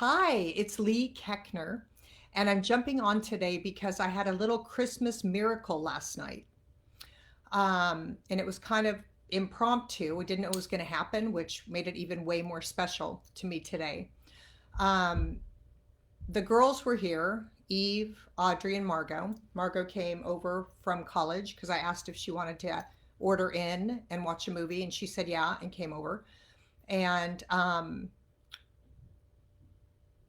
Hi, it's Lee Keckner, and I'm jumping on today because I had a little Christmas miracle last night. And it was kind of impromptu. We didn't know it was going to happen, which made it even way more special to me today. Um, the girls were here, Eve, Audrey, and Margot. Margot came over from college because I asked if she wanted to order in and watch a movie, and she said yeah, and came over. And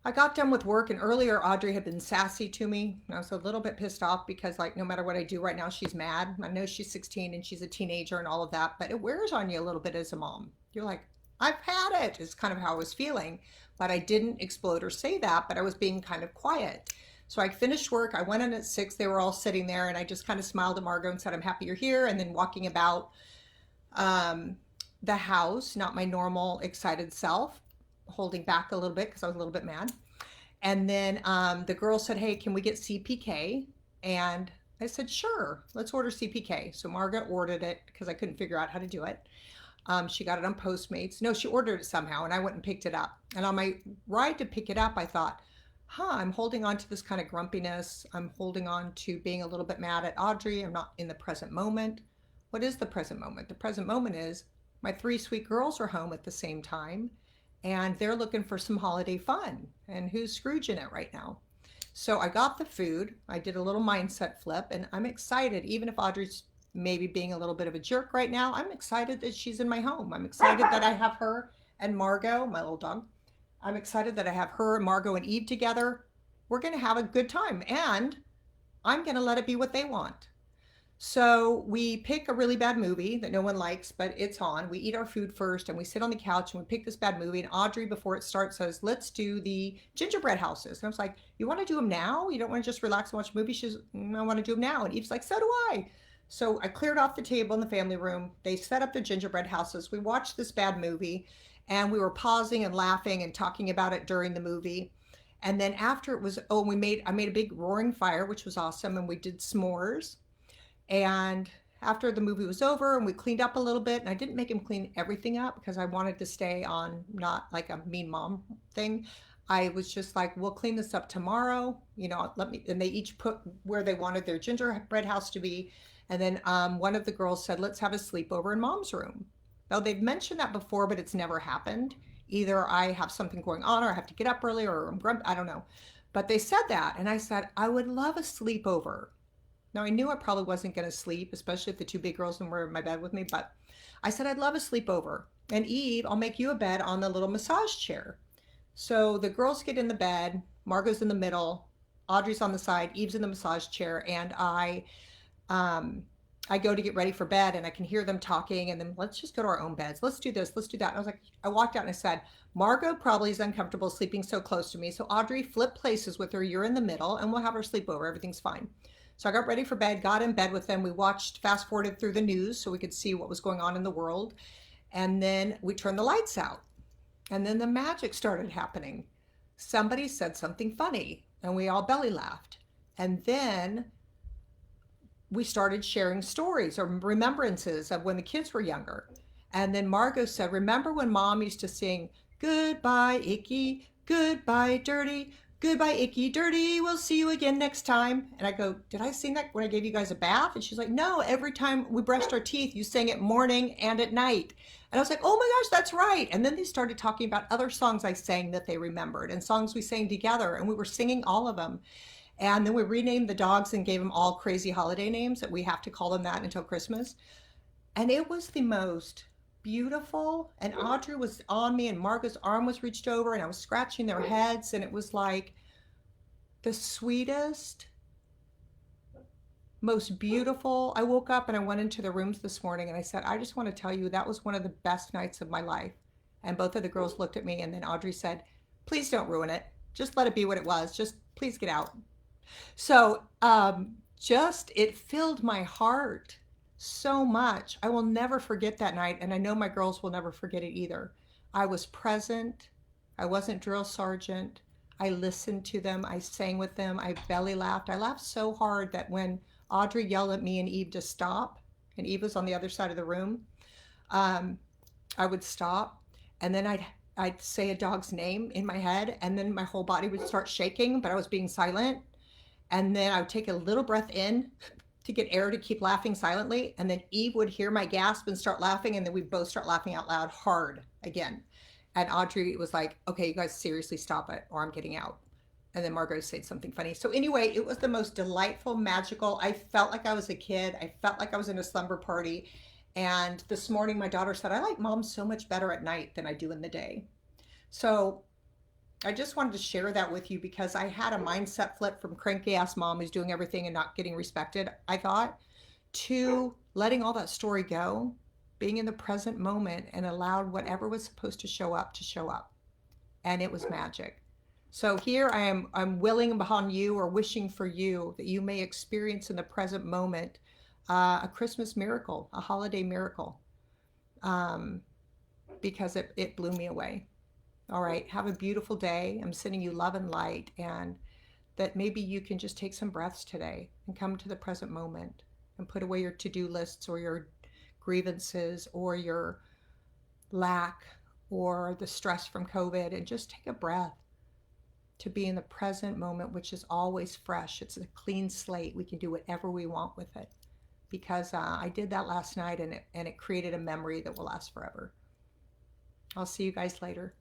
I got done with work, and earlier Audrey had been sassy to me. I was a little bit pissed off because, like, no matter what I do right now, she's mad. I know she's 16 and she's a teenager and all of that, but it wears on you a little bit as a mom. You're like, I've had it, is kind of how I was feeling. But I didn't explode or say that, but I was being kind of quiet. So I finished work. I went in at 6. They were all sitting there, and I just kind of smiled at Margot and said, I'm happy you're here. And then walking about um, the house, not my normal excited self, holding back a little bit because I was a little bit mad. And then the girl said, hey, can we get CPK? And I said, sure, let's order CPK. So Margaret ordered it because I couldn't figure out how to do it. She got it on Postmates. No, she ordered it somehow, and I went and picked it up. And on my ride to pick it up, I thought, I'm holding on to this kind of grumpiness. I'm holding on to being a little bit mad at Audrey. I'm not in the present moment. What is the present moment? The present moment is my 3 sweet girls are home at the same time, and they're looking for some holiday fun. And who's Scrooging it right now? So I got the food. I did a little mindset flip, and I'm excited. Even if Audrey's maybe being a little bit of a jerk right now, I'm excited that she's in my home. I'm excited that I have her and Margot, my little dog. I'm excited that I have her, Margot, and Eve together. We're going to have a good time, and I'm going to let it be what they want. So we pick a really bad movie that no one likes, but it's on. We eat our food first and we sit on the couch and we pick this bad movie. And Audrey, before it starts, says, let's do the gingerbread houses. And I was like, you want to do them now? You don't want to just relax and watch a movie? She's, I want to do them now. And Eve's like, so do I. So I cleared off the table in the family room. They set up the gingerbread houses. We watched this bad movie and we were pausing and laughing and talking about it during the movie. And then after it was, I made a big roaring fire, which was awesome. And we did s'mores. And after the movie was over and we cleaned up a little bit, and I didn't make him clean everything up because I wanted to stay on not like a mean mom thing. I was just like, we'll clean this up tomorrow. Let me, and they each put where they wanted their gingerbread house to be. And then one of the girls said, let's have a sleepover in mom's room. Now, they've mentioned that before, but it's never happened. Either I have something going on or I have to get up early or I'm grumpy. I don't know. But they said that. And I said, I would love a sleepover. Now, I knew I probably wasn't going to sleep, especially if the two big girls were in my bed with me, but I said I'd love a sleepover. And Eve, I'll make you a bed on the little massage chair. So the girls get in the bed, Margot's in the middle, Audrey's on the side, Eve's in the massage chair, and um, I go to get ready for bed and I can hear them talking and then let's just go to our own beds. Let's do this, let's do that. And I was like, I walked out and I said, Margot probably is uncomfortable sleeping so close to me. So Audrey, flip places with her. You're in the middle and we'll have our sleepover. Everything's fine. So I got ready for bed, got in bed with them. We watched, fast forwarded through the news so we could see what was going on in the world. And then we turned the lights out. And then the magic started happening. Somebody said something funny and we all belly laughed. And then we started sharing stories or remembrances of when the kids were younger. And then Margot said, remember when mom used to sing, goodbye, icky, goodbye, dirty, goodbye, icky, dirty, we'll see you again next time. And I go, did I sing that when I gave you guys a bath? And she's like, no, every time we brushed our teeth, you sang it morning and at night. And I was like, oh my gosh, that's right. And then they started talking about other songs I sang that they remembered and songs we sang together. And we were singing all of them. And then we renamed the dogs and gave them all crazy holiday names that we have to call them that until Christmas. And it was the most beautiful. And Audrey was on me and Margaret's arm was reached over and I was scratching their heads. And it was like the sweetest, most beautiful. I woke up and I went into the rooms this morning and I said, I just want to tell you that was one of the best nights of my life. And both of the girls looked at me and then Audrey said, please don't ruin it. Just let it be what it was. Just please get out. So just it filled my heart so much. I will never forget that night, and I know my girls will never forget it either. I was present. I wasn't drill sergeant. I listened to them. I sang with them. I belly laughed. I laughed so hard that when Audrey yelled at me and Eve to stop, and Eve was on the other side of the room, um, I would stop, and then I'd say a dog's name in my head, and then my whole body would start shaking, but I was being silent. And then I would take a little breath in to get air to keep laughing silently. And then Eve would hear my gasp and start laughing. And then we'd both start laughing out loud hard again. And Audrey was like, okay, you guys seriously stop it or I'm getting out. And then Margot said something funny. So anyway, it was the most delightful, magical. I felt like I was a kid. I felt like I was in a slumber party. And this morning, my daughter said, I like mom so much better at night than I do in the day. So I just wanted to share that with you because I had a mindset flip from cranky ass mom who's doing everything and not getting respected, I thought, to letting all that story go, being in the present moment and allowed whatever was supposed to show up to show up. And it was magic. So here I'm willing upon you or wishing for you that you may experience in the present moment a Christmas miracle, a holiday miracle, um, because it blew me away. All right, have a beautiful day. I'm sending you love and light, and that maybe you can just take some breaths today and come to the present moment and put away your to do lists or your grievances or your lack or the stress from COVID and just take a breath to be in the present moment, which is always fresh. It's a clean slate. We can do whatever we want with it because I did that last night and it created a memory that will last forever. I'll see you guys later.